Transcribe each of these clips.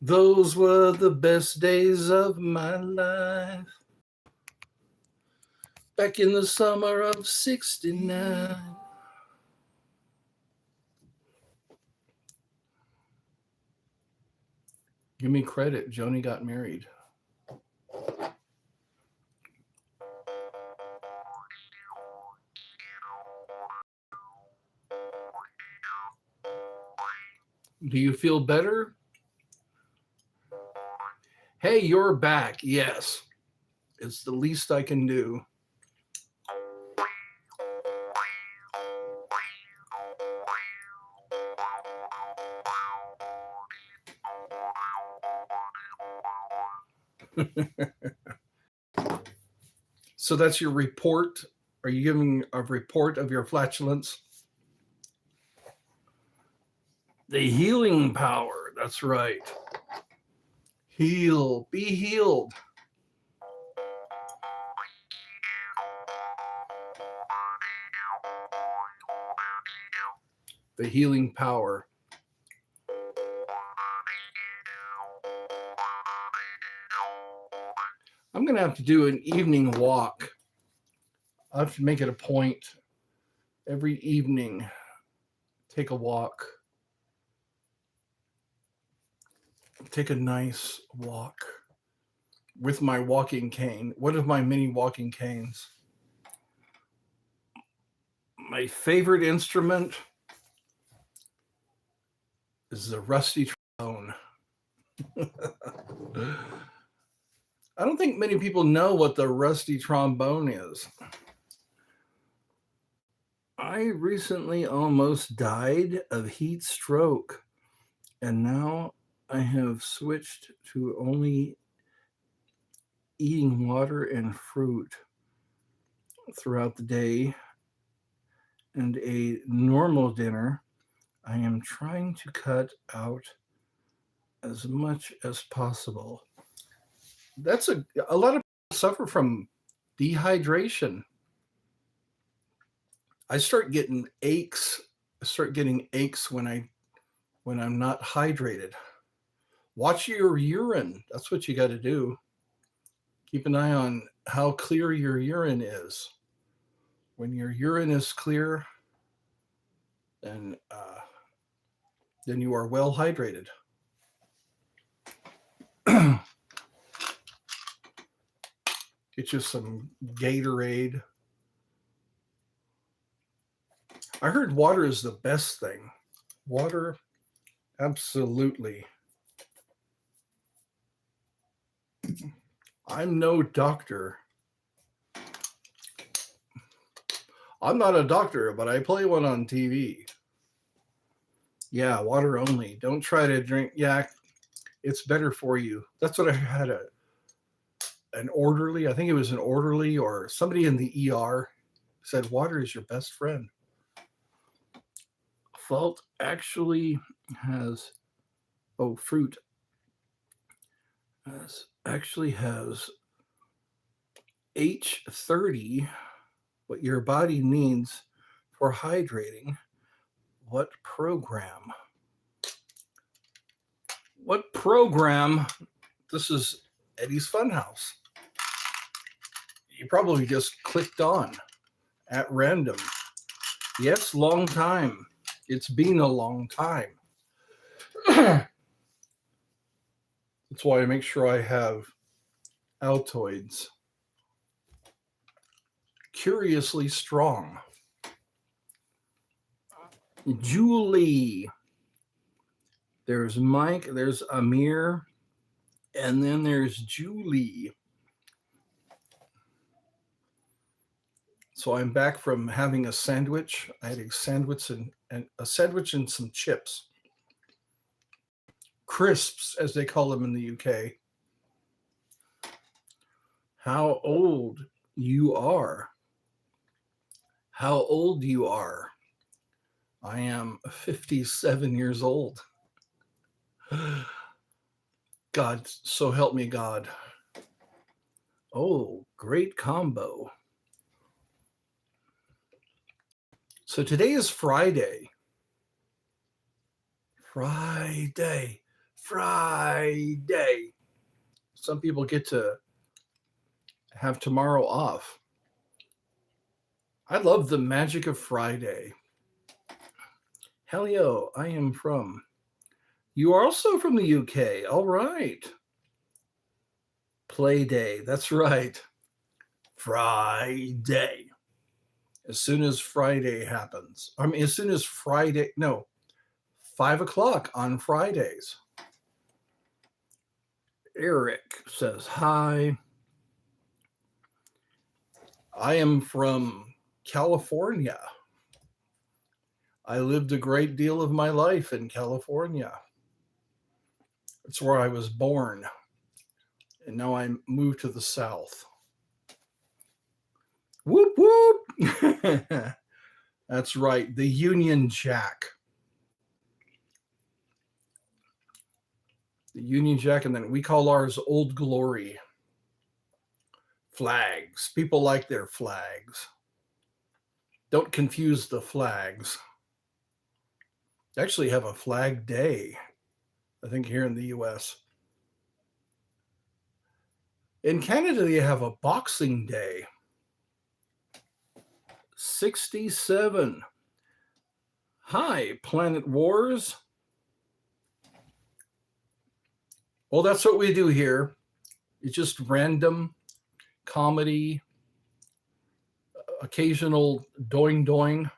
Those were the best days of my life. Back in the summer of 69. Give me credit. Joni got married. Do you feel better? Hey, you're back. Yes. It's the least I can do. So that's your report. Are you giving a report of your flatulence? The healing power. That's right. Heal. Be healed. The healing power. I'm going to have to do an evening walk. I have to make it a point every evening. Take a walk. Take a nice walk with my walking cane. One of my many walking canes. My favorite instrument is the rusty trombone. I don't think many people know what the rusty trombone is. I recently almost died of heat stroke, and now I have switched to only eating water and fruit throughout the day and a normal dinner. I am trying to cut out as much as possible. That's a lot of people suffer from dehydration. I start getting aches. I start getting aches when I'm not hydrated. Watch your urine. That's what you got to do. Keep an eye on how clear your urine is. When your urine is clear, then you are well hydrated. Get you some Gatorade. I heard water is the best thing. Water, absolutely. I'm no doctor. I'm not a doctor, but I play one on TV. Yeah, water only. Don't try to drink. Yeah, it's better for you. That's what I had an orderly. I think it was an orderly or somebody in the ER said water is your best friend. Fruit actually has H30, what your body needs for hydrating. What program? This is Eddie's Funhouse. You probably just clicked on at random. Yes, long time. It's been a long time. That's why I make sure I have Altoids. Curiously strong. Julie. There's Mike, there's Amir, and then there's Julie. So I'm back from having a sandwich. I had a sandwich and some chips. Crisps, as they call them in the UK. How old you are. How old you are. I am 57 years old. God, so help me God. Oh, great combo. So today is Friday. Friday. Some people get to have tomorrow off. I love the magic of Friday. Hello, I am from. You are also from the UK. All right. Play day. That's right. Friday. As soon as Friday happens. As soon as Friday. No, 5 o'clock on Fridays. Eric says, hi. I am from California. I lived a great deal of my life in California. It's where I was born. And now I moved to the South. Whoop, whoop. That's right. The Union Jack. The Union Jack, and then we call ours Old Glory. Flags. People like their flags. Don't confuse the flags. They actually have a Flag Day, I think, here in the US. In Canada, they have a Boxing Day. 67. Hi, Planet Wars. Well, that's what we do here. It's just random comedy, occasional doing doing.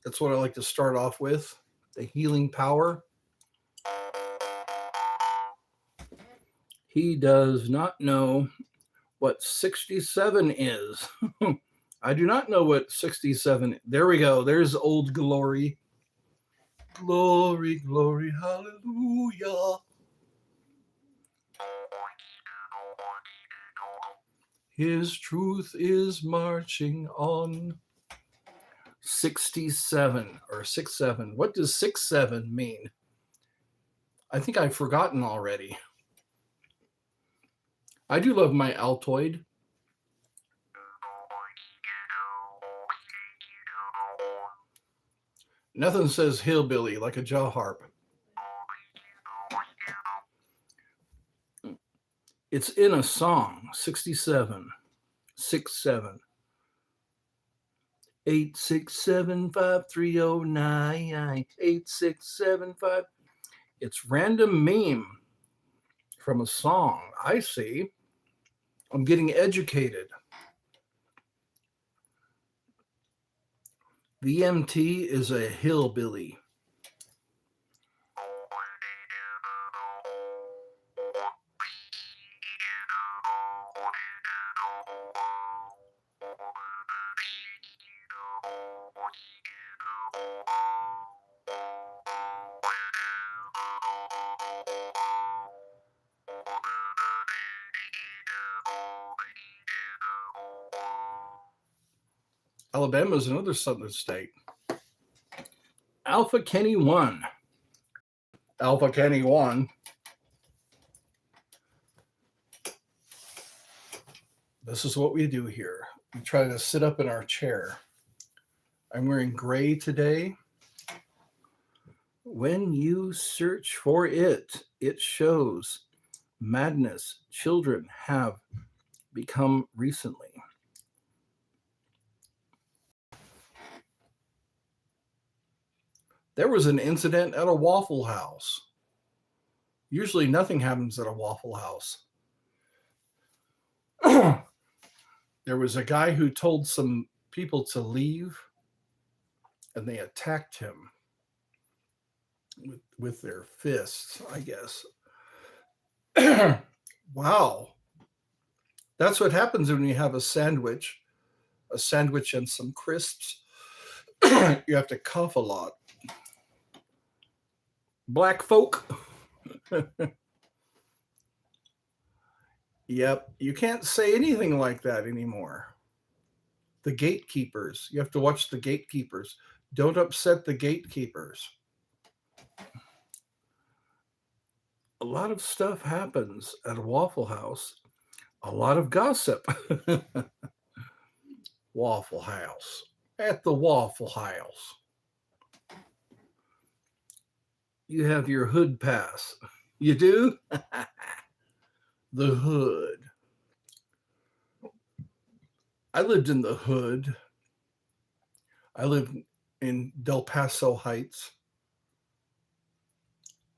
That's what I like to start off with. The healing power. He does not know what 67 is. I do not know what 67. There we go. There's Old Glory. Glory, glory, hallelujah. His truth is marching on. 67 or 67. What does 67 mean? I think I've forgotten already. I do love my Altoid. Nothing says hillbilly like a jaw harp. It's in a song. 67. 67. 8675309. 8675. It's random meme from a song. I see. I'm getting educated. VMT is a hillbilly. Alabama is another southern state. Alpha Kenny 1. Alpha Kenny 1. This is what we do here. We try to sit up in our chair. I'm wearing gray today. When you search for it, it shows madness children have become recently. There was an incident at a Waffle House. Usually nothing happens at a Waffle House. There was a guy who told some people to leave, and they attacked him with their fists, I guess. Wow. That's what happens when you have a sandwich and some crisps. You have to cough a lot. Black folk. Yep, you can't say anything like that anymore. The gatekeepers. You have to watch the gatekeepers. Don't upset the gatekeepers. A lot of stuff happens at a Waffle House. A lot of gossip. Waffle House. At the Waffle House. You have your hood pass. You do? The hood. I lived in the hood. I lived in Del Paso Heights.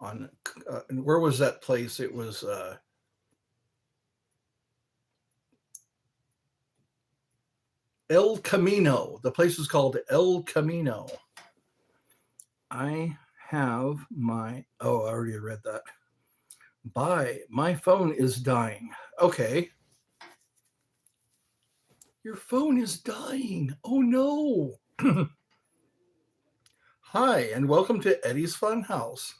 On where was that place? It was El Camino. The place was called El Camino. I have my. Oh, I already read that. Bye. My phone is dying. Okay. Your phone is dying. Oh no. Hi, and welcome to Eddie's Funhouse.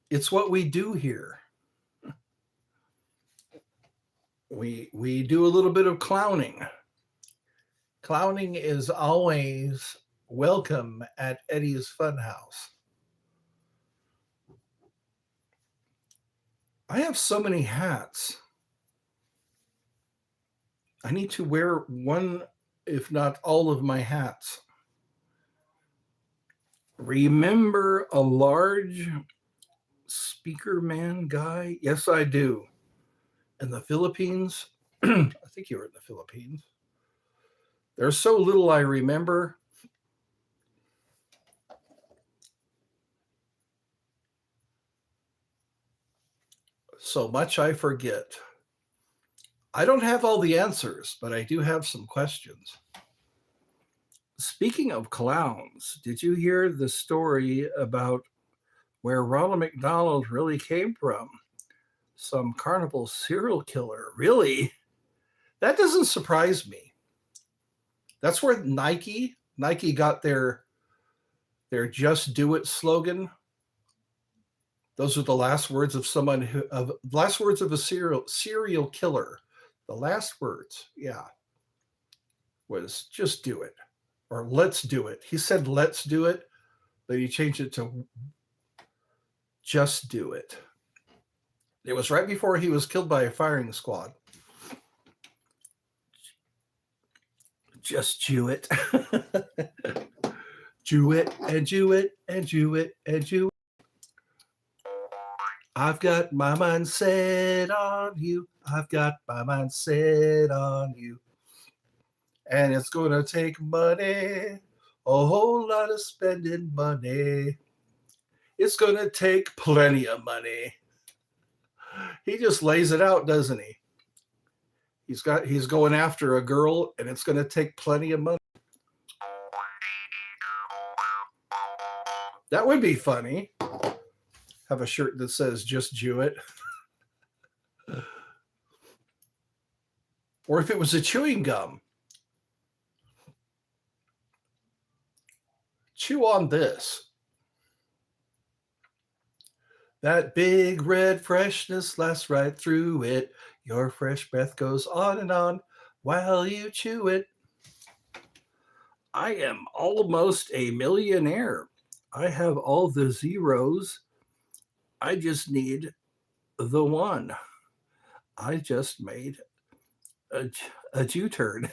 It's what we do here. We do a little bit of clowning. Clowning is always welcome at Eddie's Funhouse. I have so many hats. I need to wear one, if not all of my hats. Remember a large speaker man guy? Yes, I do. In the Philippines, I think you were in the Philippines. There's so little I remember. So much I forget. I don't have all the answers, but I do have some questions. Speaking of clowns, did you hear the story about where Ronald McDonald really came from? Some carnival serial killer. Really? That doesn't surprise me. That's where Nike got their "Just Do It" slogan. Those are the last words of last words of a serial killer. The last words, yeah, was "Just do it," or "Let's do it." He said "Let's do it," but he changed it to "Just do it." It was right before he was killed by a firing squad. Just Jew it. Jew it and Jew it and Jew it and Jew it. I've got my mind set on you. I've got my mind set on you. And it's going to take money, a whole lot of spending money. It's going to take plenty of money. He just lays it out, doesn't he? He's going after a girl, and it's going to take plenty of money. That would be funny. Have a shirt that says "Just Jew it." Or if it was a chewing gum. Chew on this. That big red freshness lasts right through it. Your fresh breath goes on and on while you chew it. I am almost a millionaire. I have all the zeros. I just need the one. I just made a Jew-turn.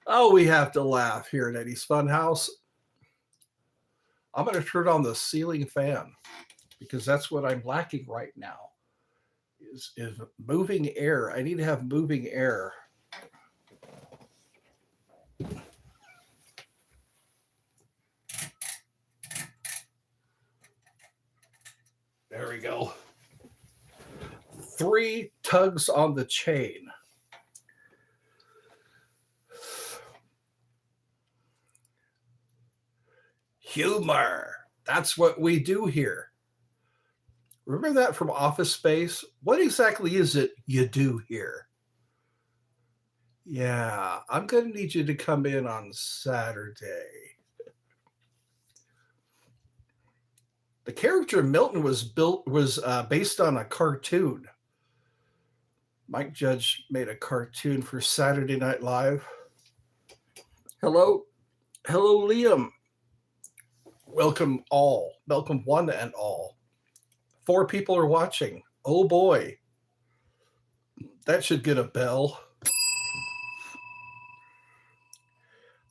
Oh, we have to laugh here at Eddie's Funhouse. I'm going to turn on the ceiling fan because that's what I'm lacking right now is moving air. I need to have moving air. There we go. 3 tugs on the chain. Humor. That's what we do here. Remember that from Office Space? What exactly is it you do here? Yeah, I'm going to need you to come in on Saturday. The character Milton was based on a cartoon. Mike Judge made a cartoon for Saturday Night Live. Hello, Liam. Welcome all. Welcome one and all. 4 people are watching. Oh boy. That should get a bell.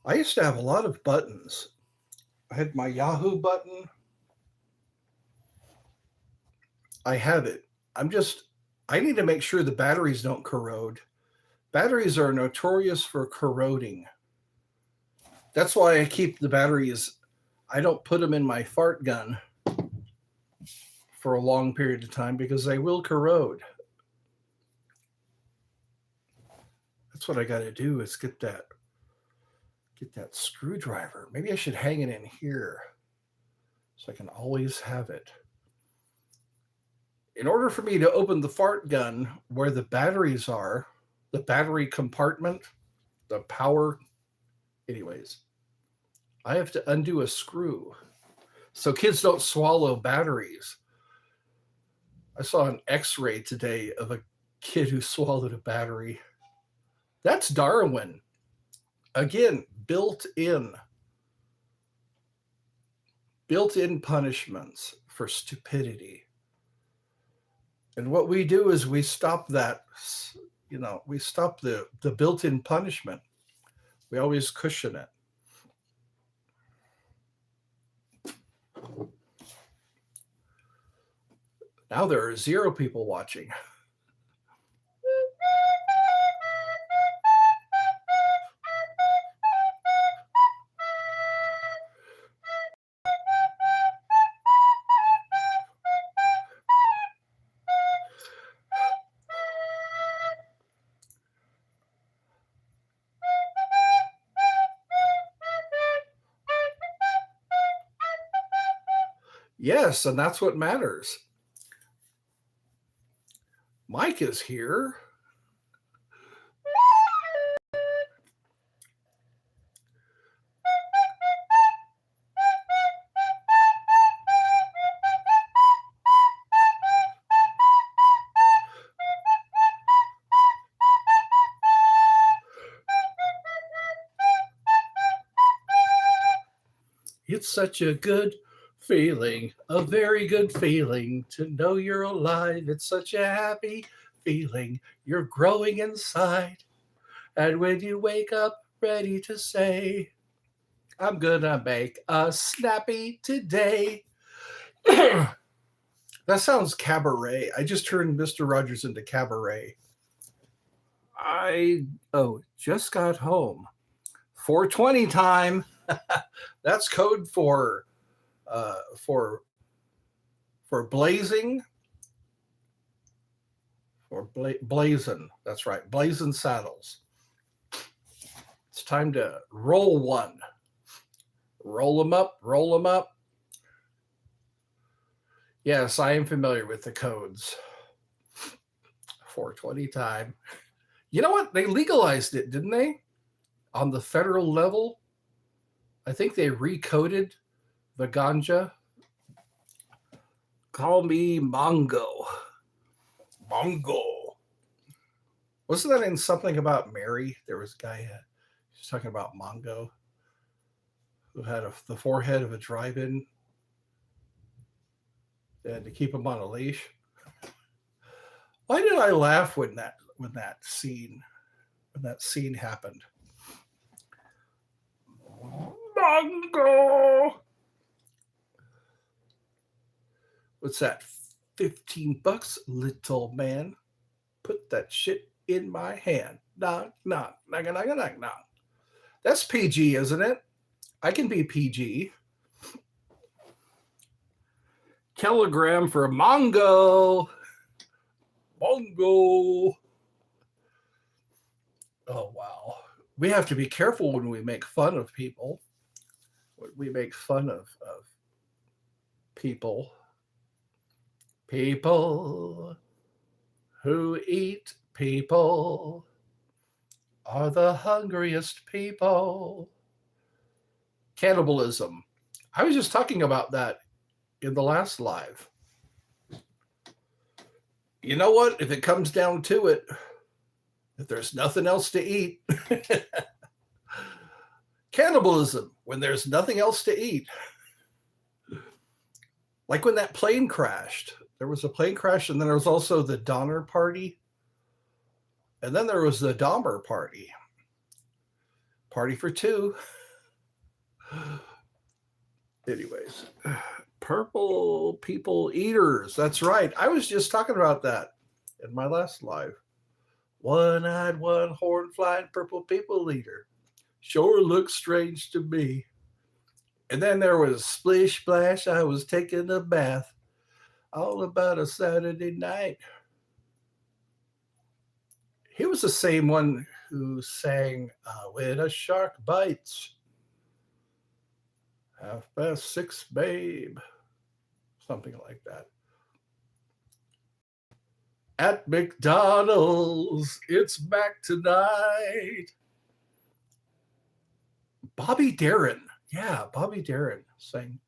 I used to have a lot of buttons. I had my Yahoo button. I have it. I need to make sure the batteries don't corrode. Batteries are notorious for corroding. That's why I keep the batteries, I don't put them in my fart gun for a long period of time because they will corrode. That's what I got to do is get that screwdriver. Maybe I should hang it in here so I can always have it. In order for me to open the fart gun where the batteries are, the battery compartment, the power, anyways, I have to undo a screw so kids don't swallow batteries. I saw an x-ray today of a kid who swallowed a battery. That's Darwin. Again, built-in punishments for stupidity. And what we do is we stop that, we stop the built-in punishment. We always cushion it. Now there are 0 people watching. Yes, and that's what matters. Mike is here. It's such a good feeling, a very good feeling to know you're alive. It's such a happy feeling. You're growing inside. And when you wake up ready to say, I'm gonna make a snappy today. That sounds cabaret. I just turned Mr. Rogers into cabaret. Just got home. 420 time. That's code for blazing, for blazing. That's right, blazing saddles. It's time to roll one. Roll them up, roll them up. Yes, I am familiar with the codes. 420 time. You know what? They legalized it, didn't they? On the federal level. I think they recoded the ganja. Call me Mongo. Mongo. Wasn't that in something about Mary? There was a guy who was talking about Mongo who had the forehead of a drive-in. They had to keep him on a leash. Why did I laugh when that scene happened? Mongo. What's that? $15, little man. Put that shit in my hand. Knock, knock, knock, knock, knock, knock. That's PG, isn't it? I can be PG. Kilogram for Mongo. Mongo. Oh, wow. We have to be careful when we make fun of people. When we make fun of people. People who eat people are the hungriest people. Cannibalism. I was just talking about that in the last live. You know what? If it comes down to it, if there's nothing else to eat, cannibalism, when there's nothing else to eat. Like when that plane crashed. There was a plane crash, and then there was also the Donner Party. And then there was the Dahmer Party. Party for two. Anyways, purple people eaters. That's right. I was just talking about that in my last live. One-eyed, one-horn flying purple people eater. Sure looks strange to me. And then there was Splish Splash. I was taking a bath. All about a Saturday night. He was the same one who sang When a Shark Bites. 6:30, babe. Something like that. At McDonald's, it's back tonight. Bobby Darin. Yeah, Bobby Darin sang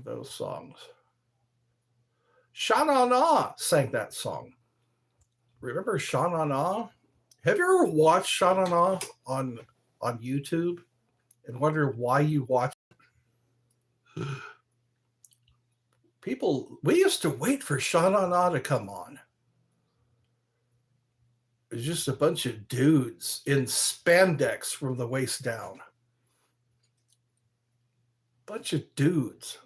those songs. Sha Na Na sang that song. Remember Sha Na Na? Have you ever watched Sha Na Na on YouTube and wonder why you watch it? People, we used to wait for Sha Na Na to come on. It was just a bunch of dudes in spandex from the waist down. Bunch of dudes.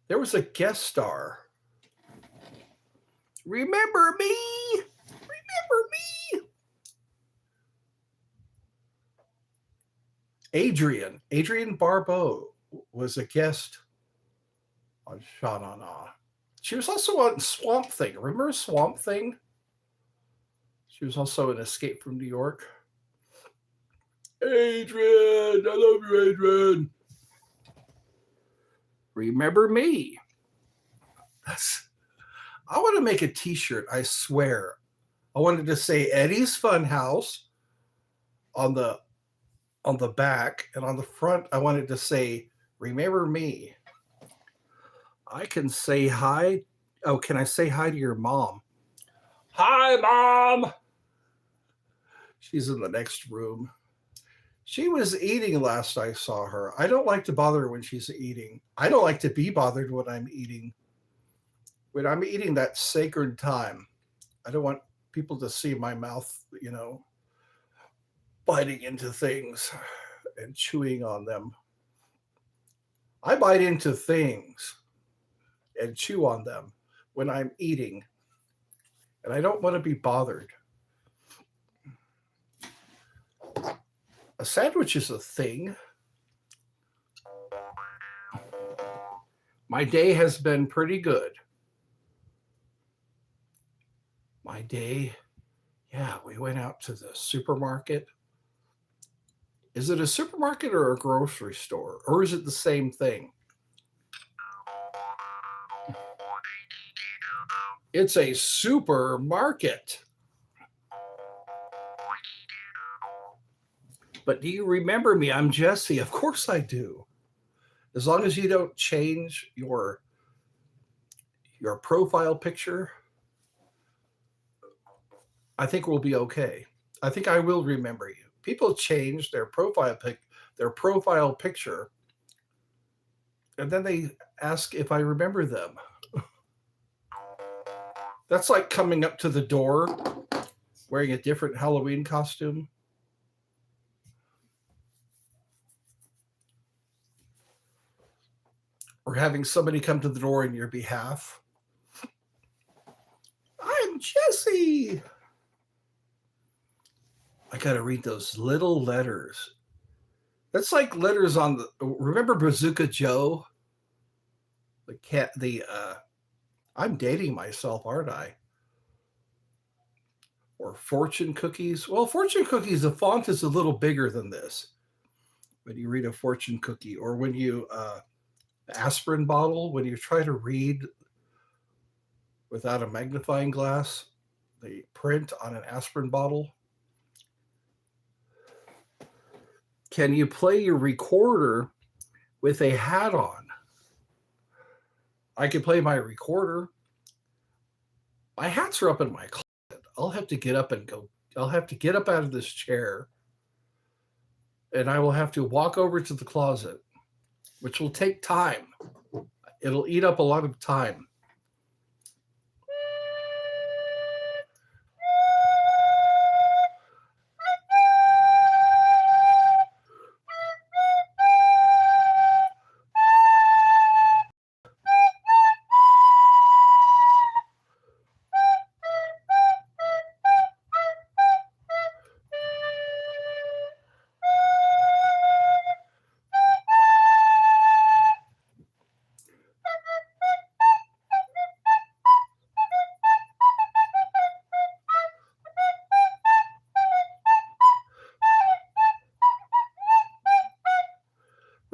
There was a guest star. Remember me? Remember me? Adrienne Barbeau was a guest on Sha Na Na. She was also on Swamp Thing. Remember Swamp Thing? She was also in Escape from New York. Adrienne, I love you, Adrienne. Remember me? I want to make a t-shirt, I swear. I wanted to say Eddie's Funhouse on the back, and on the front I wanted to say remember me. I can say hi. Oh, can I say hi to your mom? Hi, Mom. She's in the next room. She was eating last I saw her. I don't like to bother her when she's eating. I don't like to be bothered when I'm eating. When I'm eating that sacred time, I don't want people to see my mouth, biting into things and chewing on them. I bite into things and chew on them when I'm eating, and I don't want to be bothered. A sandwich is a thing. My day has been pretty good. My day, yeah, we went out to the supermarket. Is it a supermarket or a grocery store? Or is it the same thing? It's a supermarket. But do you remember me? I'm Jesse. Of course I do. As long as you don't change your profile picture, I think we'll be okay. I think I will remember you. People change their profile picture, and then they ask if I remember them. That's like coming up to the door wearing a different Halloween costume. Or having somebody come to the door in your behalf. I'm Jesse. I got to read those little letters. That's like letters on the. Remember Bazooka Joe? The cat. I'm dating myself, aren't I? Or fortune cookies. Well, fortune cookies, the font is a little bigger than this. When you read a fortune cookie, or when you aspirin bottle, when you try to read without a magnifying glass, the print on an aspirin bottle. Can you play your recorder with a hat on? I can play my recorder. My hats are up in my closet. I'll have to get up and go. I'll have to get up out of this chair, and I will have to walk over to the closet, which will take time. It'll eat up a lot of time.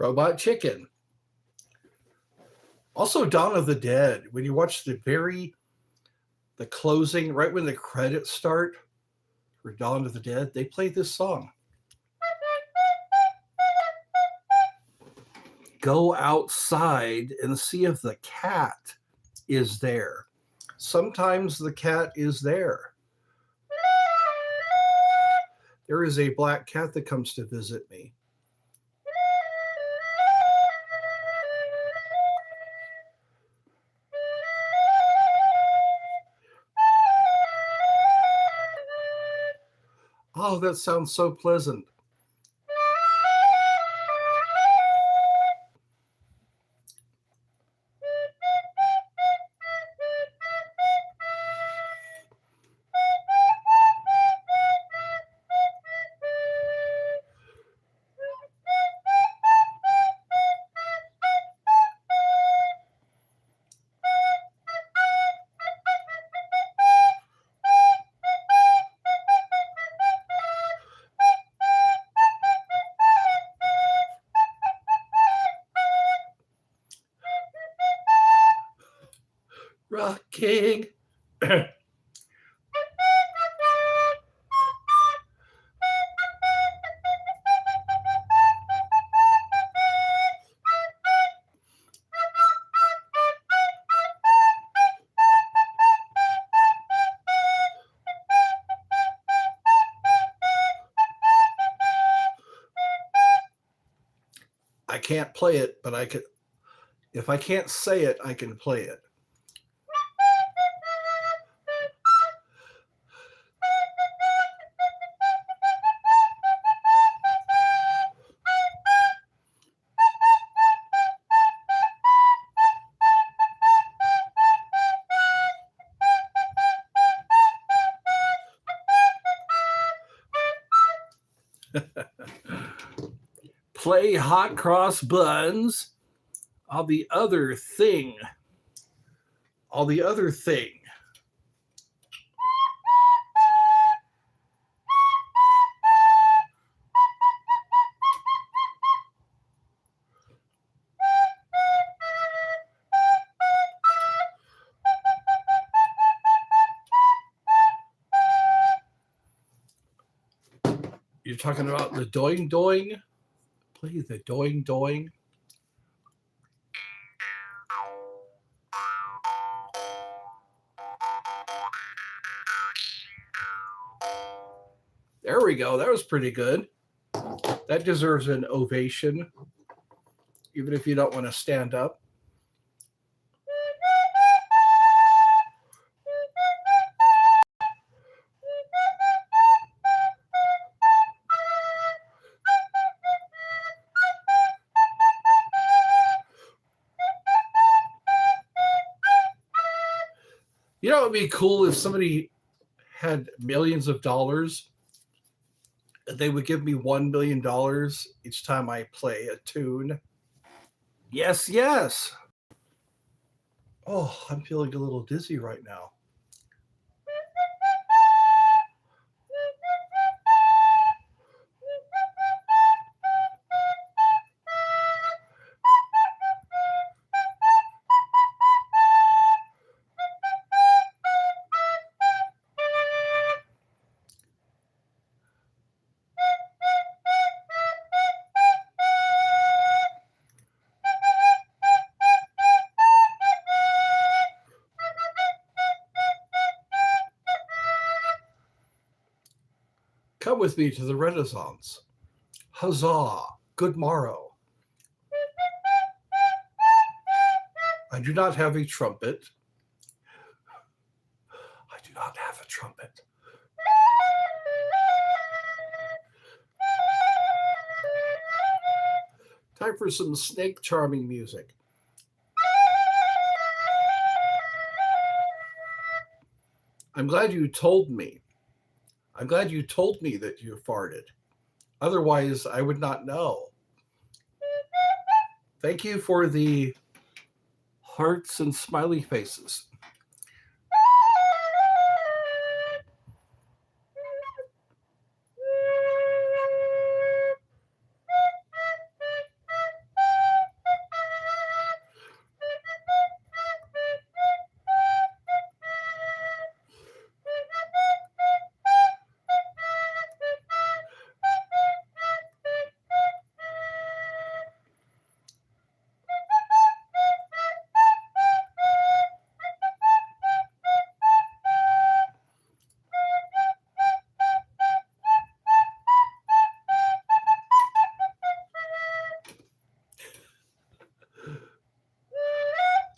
Robot Chicken. Also, Dawn of the Dead. When you watch the closing, right when the credits start for Dawn of the Dead, they play this song. Go outside and see if the cat is there. Sometimes the cat is there. There is a black cat that comes to visit me. Oh, that sounds so pleasant. Rocking. I can't play it, but I could. If I can't say it, I can play it. Play hot cross buns. All the other thing. You're talking about the doing doing? Play the doing doing. There we go. That was pretty good. That deserves an ovation, even if you don't want to stand up. You know, it would be cool if somebody had millions of dollars. They would give me $1 million each time I play a tune. Yes, yes. Oh, I'm feeling a little dizzy right now. Come with me to the Renaissance. Huzzah, good morrow. I do not have a trumpet. I do not have a trumpet. Time for some snake charming music. I'm glad you told me. I'm glad you told me that you farted. Otherwise, I would not know. Thank you for the hearts and smiley faces.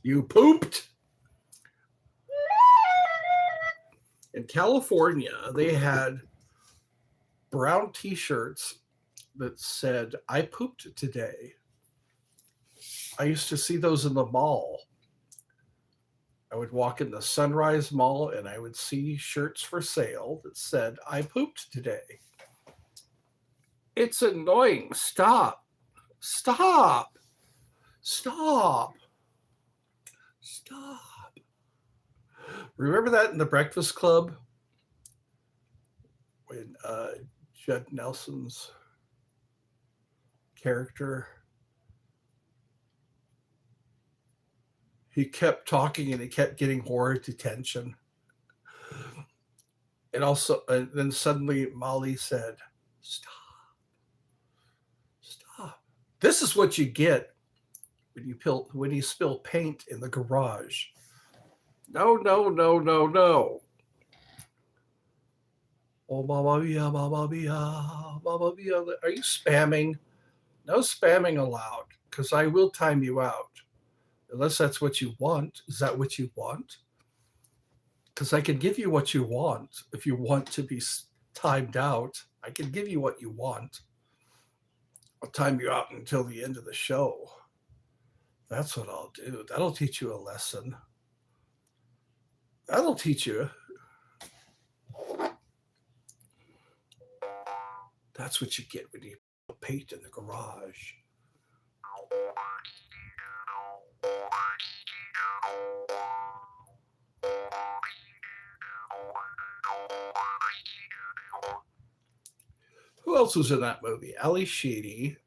You pooped. In California, they had brown t-shirts that said, I pooped today. I used to see those in the mall. I would walk in the Sunrise Mall and I would see shirts for sale that said, I pooped today. It's annoying. Stop. Stop. Stop. Stop. Remember that in The Breakfast Club? When Judd Nelson's character, he kept talking and he kept getting more detention. And also, then suddenly Molly said, stop. Stop. This is what you get when you spill paint in the garage. No, no, no, no, no. Oh, Mama Mia, Mama Mia, Mama Mia. Are you spamming? No spamming allowed, because I will time you out. Unless that's what you want. Is that what you want? Because I can give you what you want. If you want to be timed out, I can give you what you want. I'll time you out until the end of the show. That's what I'll do. That'll teach you a lesson. That'll teach you. That's what you get when you paint in the garage. Who else was in that movie? Ali Sheedy.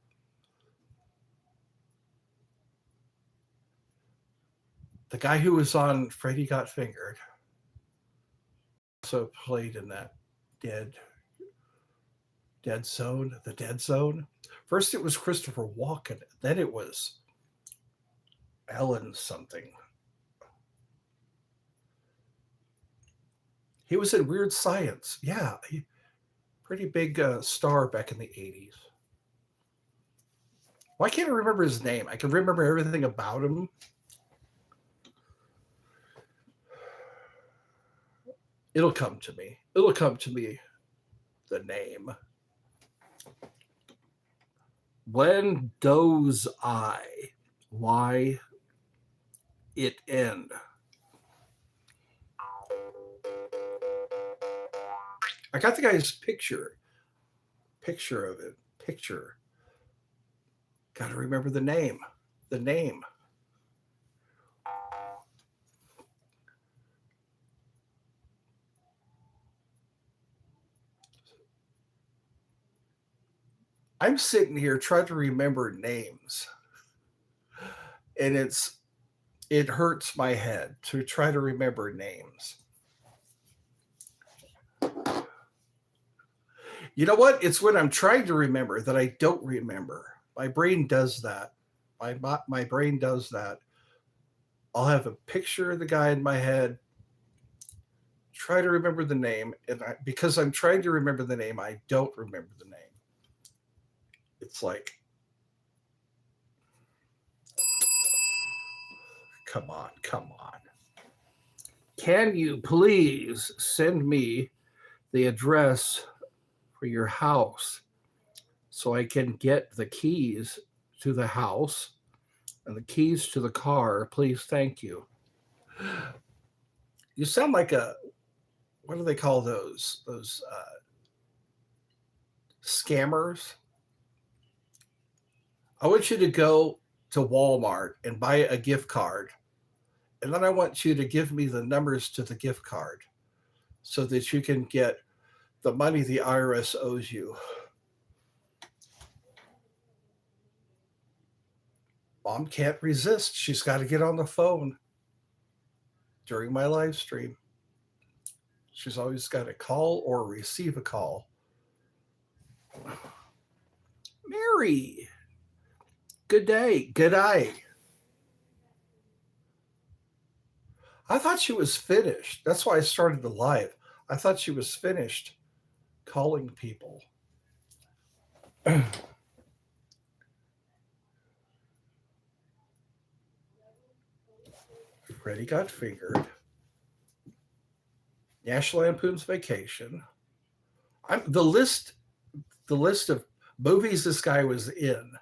The guy who was on Freddy Got Fingered. Also played in that Dead Zone, the Dead Zone. First it was Christopher Walken. Then it was Ellen something. He was in Weird Science. Yeah, pretty big star back in the 80s. Why can't I remember his name? I can remember everything about him. It'll come to me. It'll come to me, the name. When does I? Why it end? I got the guy's picture of it. Picture. Got to remember the name. The name. I'm sitting here trying to remember names. And it hurts my head to try to remember names. You know what? It's when I'm trying to remember that I don't remember. My brain does that. My brain does that. I'll have a picture of the guy in my head, try to remember the name, and because I'm trying to remember the name, I don't remember the name. It's like, come on. Can you please send me the address for your house so I can get the keys to the house and the keys to the car? Please, thank you. You sound like what do they call those scammers? I want you to go to Walmart and buy a gift card. And then I want you to give me the numbers to the gift card so that you can get the money the IRS owes you. Mom can't resist. She's got to get on the phone during my live stream. She's always got to call or receive a call. Mary, good day. Good eye. I thought she was finished. That's why I started the live. I thought she was finished calling people. Freddy Got Fingered, National Lampoon's Vacation. The list of movies this guy was in.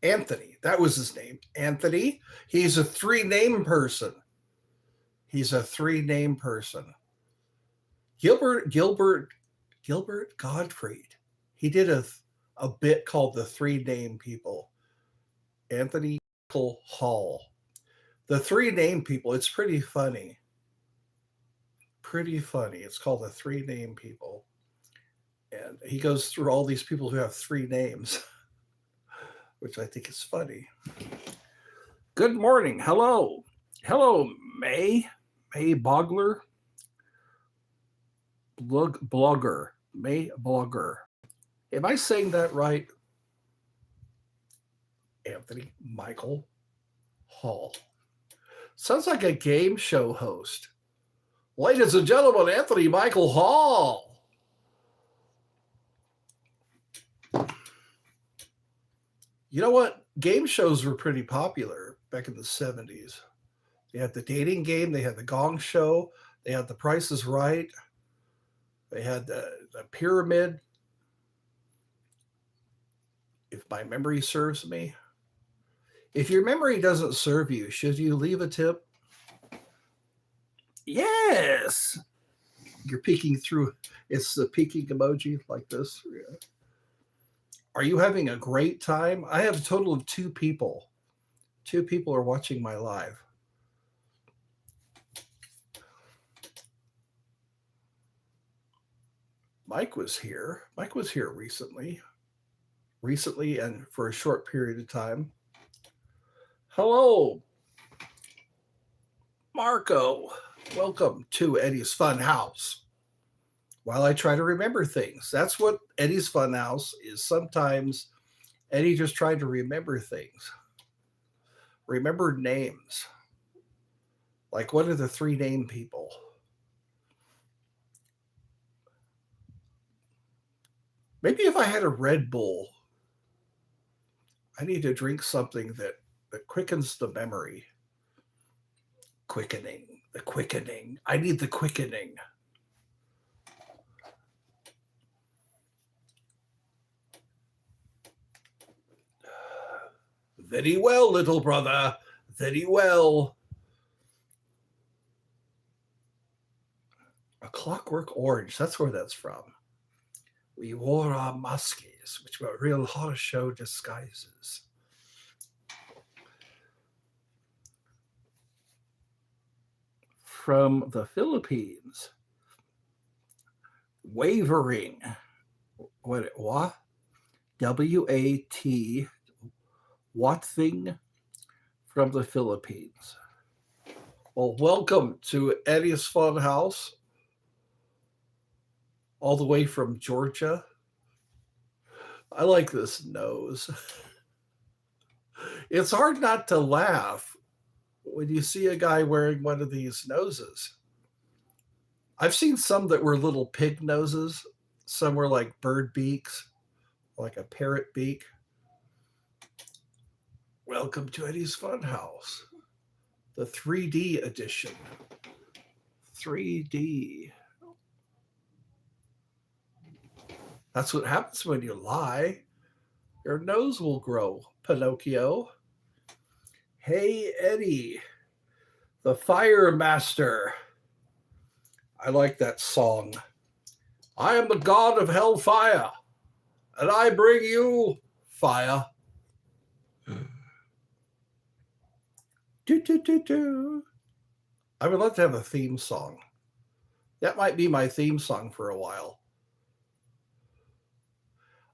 Anthony, that was his name. Anthony. He's a three-name person. Gilbert Gottfried. He did a bit called The Three Name People. Anthony Michael Hall. The Three Name People. It's pretty funny. It's called The Three Name People. And he goes through all these people who have three names, which I think is funny. Good morning. Hello, May Bogler. May Blogger. Am I saying that right? Anthony Michael Hall. Sounds like a game show host. Ladies and gentlemen, Anthony Michael Hall. You know what? Game shows were pretty popular back in the 70s. They had the dating game. They had the Gong Show. They had The Price is Right. They had the Pyramid. If my memory serves me. If your memory doesn't serve you, should you leave a tip? Yes. You're peeking through. It's the peeking emoji like this. Yeah. Are you having a great time? I have a total of 2 people. 2 people are watching my live. Mike was here recently and for a short period of time. Hello, Marco. Welcome to Eddie's Funhouse. While I try to remember things. That's what Eddie's Funhouse is. Sometimes Eddie just tried to remember things. Remember names. Like, what are the 3 name people? Maybe if I had a Red Bull, I need to drink something that quickens the memory. The quickening. I need the quickening. Very well, little brother. Very well. A Clockwork Orange. That's where that's from. We wore our muskies, which were real horror show disguises. From the Philippines. Wavering. What? W-A-T. What thing from the Philippines. Well, welcome to Eddie's Funhouse. All the way from Georgia. I like this nose. It's hard not to laugh when you see a guy wearing one of these noses. I've seen some that were little pig noses. Some were like bird beaks, like a parrot beak. Welcome to Eddie's Funhouse, the 3D edition. 3D. That's what happens when you lie. Your nose will grow, Pinocchio. Hey, Eddie, the Fire Master. I like that song. I am the god of hellfire, and I bring you fire. I would love to have a theme song. That might be my theme song for a while.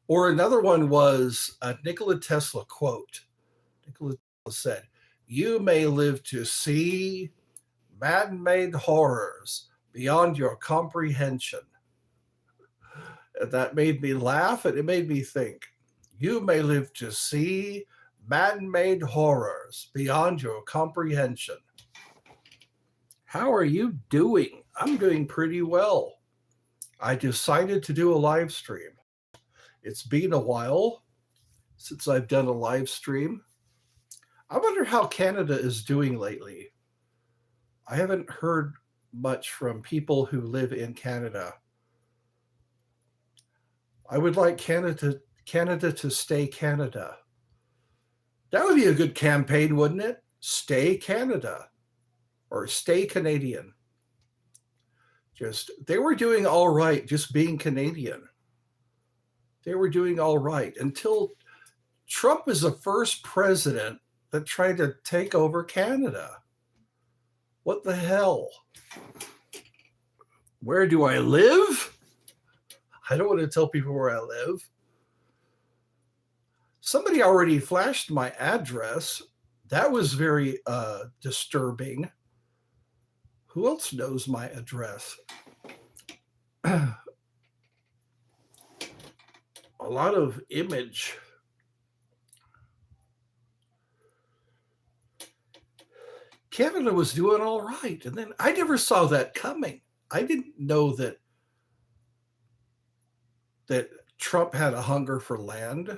Or another one was a Nikola Tesla quote. Nikola Tesla said, "You may live to see man-made horrors beyond your comprehension." And that made me laugh and it made me think. You may live to see man-made horrors beyond your comprehension. How are you doing? I'm doing pretty well. I decided to do a live stream. It's been a while since I've done a live stream. I wonder how Canada is doing lately. I haven't heard much from people who live in Canada. I would like Canada to stay Canada. That would be a good campaign, wouldn't it? Stay Canada or stay Canadian. They were doing all right just being Canadian. They were doing all right until Trump is the first president that tried to take over Canada. What the hell? Where do I live? I don't want to tell people where I live. Somebody already flashed my address. That was very disturbing. Who else knows my address? A lot of image. Canada was doing all right. And then I never saw that coming. I didn't know that Trump had a hunger for land.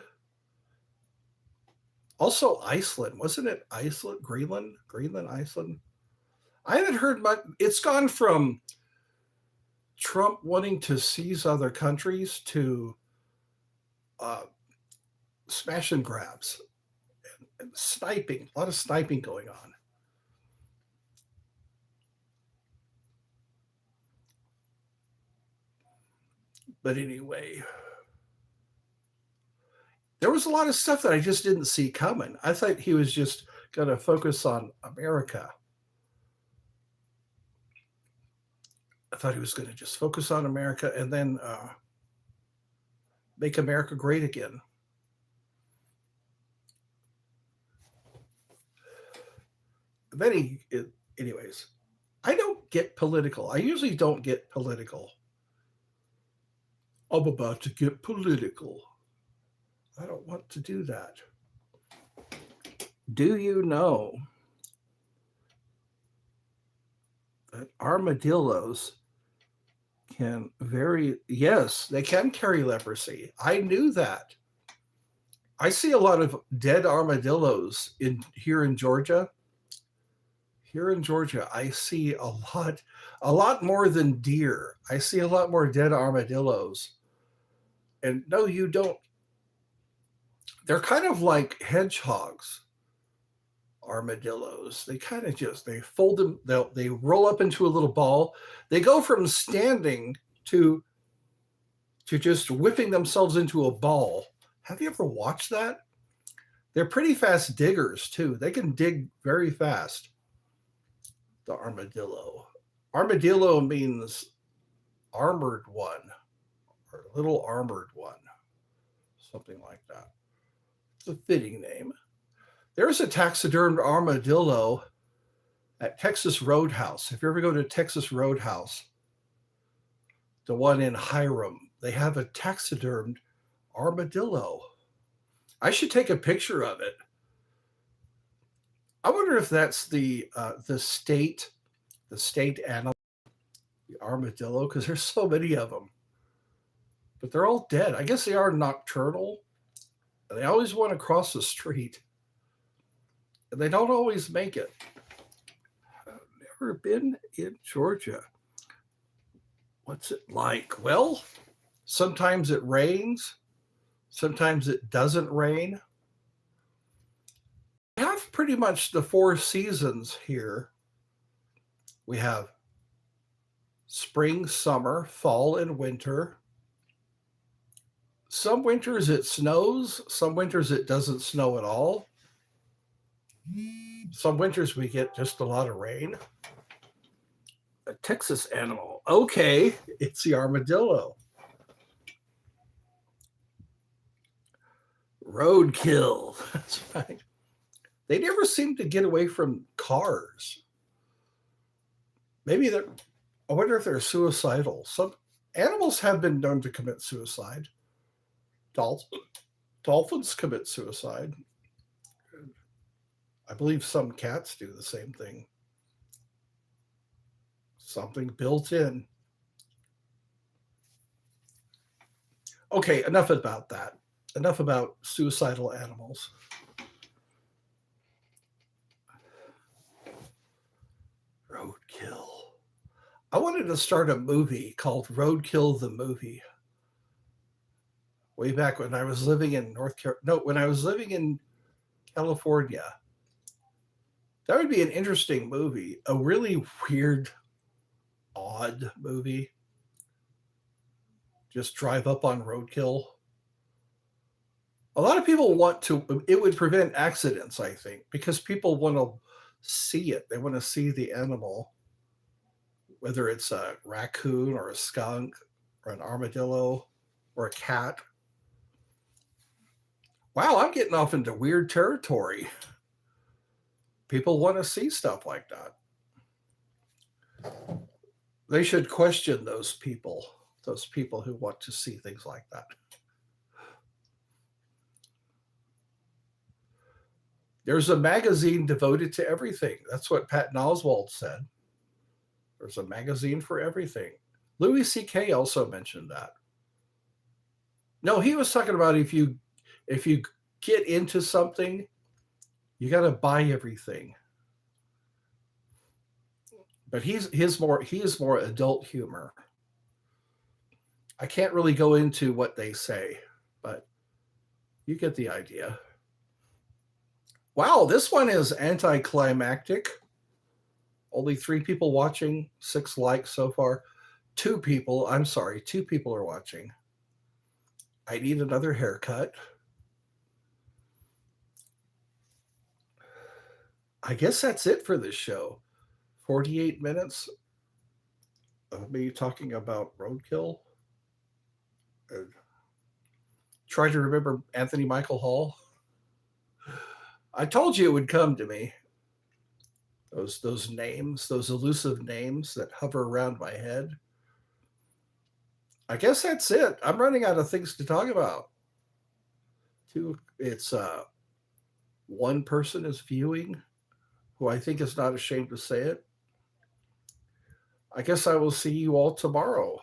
Also, Iceland. Wasn't it Iceland? Greenland, Iceland? I haven't heard much. It's gone from Trump wanting to seize other countries to smash and grabs and sniping. A lot of sniping going on. But anyway, there was a lot of stuff that I just didn't see coming. I thought he was just going to focus on America. I thought he was going to just focus on America and then make America great again. Then anyways, I don't get political. I usually don't get political. I'm about to get political. I don't want to do that. Do you know that armadillos can yes, they can carry leprosy. I knew that. I see a lot of dead armadillos here in Georgia. Here in Georgia, I see a lot more than deer. I see a lot more dead armadillos. And no, you don't. They're kind of like hedgehogs, armadillos. They kind of they fold them, they roll up into a little ball. They go from standing to just whipping themselves into a ball. Have you ever watched that? They're pretty fast diggers too. They can dig very fast. The armadillo. Armadillo means armored one or little armored one, something like that. It's a fitting name. There's a taxidermed armadillo at Texas Roadhouse. If you ever go to Texas Roadhouse, the one in Hiram, they have a taxidermed armadillo. I should take a picture of it. I wonder if that's the state animal, the armadillo, because there's so many of them. But they're all dead. I guess they are nocturnal. And they always want to cross the street. And they don't always make it. I've never been in Georgia. What's it like? Well, sometimes it rains. Sometimes it doesn't rain. We have pretty much the 4 seasons here. We have spring, summer, fall, and winter. Some winters it snows. Some winters it doesn't snow at all. Some winters we get just a lot of rain. A Texas animal. Okay, it's the armadillo. Roadkill. That's right. They never seem to get away from cars. Maybe I wonder if they're suicidal. Some animals have been known to commit suicide. Dolphins commit suicide. I believe some cats do the same thing. Something built in. Okay, enough about that. Enough about suicidal animals. Roadkill. I wanted to start a movie called Roadkill the Movie. Way back when I was living in when I was living in California. That would be an interesting movie. A really weird, odd movie. Just drive up on roadkill. A lot of people want to, it would prevent accidents, I think, because people want to see it. They want to see the animal, whether it's a raccoon or a skunk or an armadillo or a cat. Wow, I'm getting off into weird territory. People want to see stuff like that. They should question those people who want to see things like that. There's a magazine devoted to everything. That's what Patton Oswalt said. There's a magazine for everything. Louis C.K. also mentioned that. No, he was talking about if you get into something, you got to buy everything. But he is more adult humor. I can't really go into what they say, but you get the idea. Wow, this one is anticlimactic. Only 3 people watching, 6 likes so far. 2 people are watching. I need another haircut. I guess that's it for this show. 48 minutes of me talking about roadkill. Try to remember Anthony Michael Hall. I told you it would come to me. Those names, those elusive names that hover around my head. I guess that's it. I'm running out of things to talk about. It's one person is viewing, who I think is not ashamed to say it. I guess I will see you all tomorrow.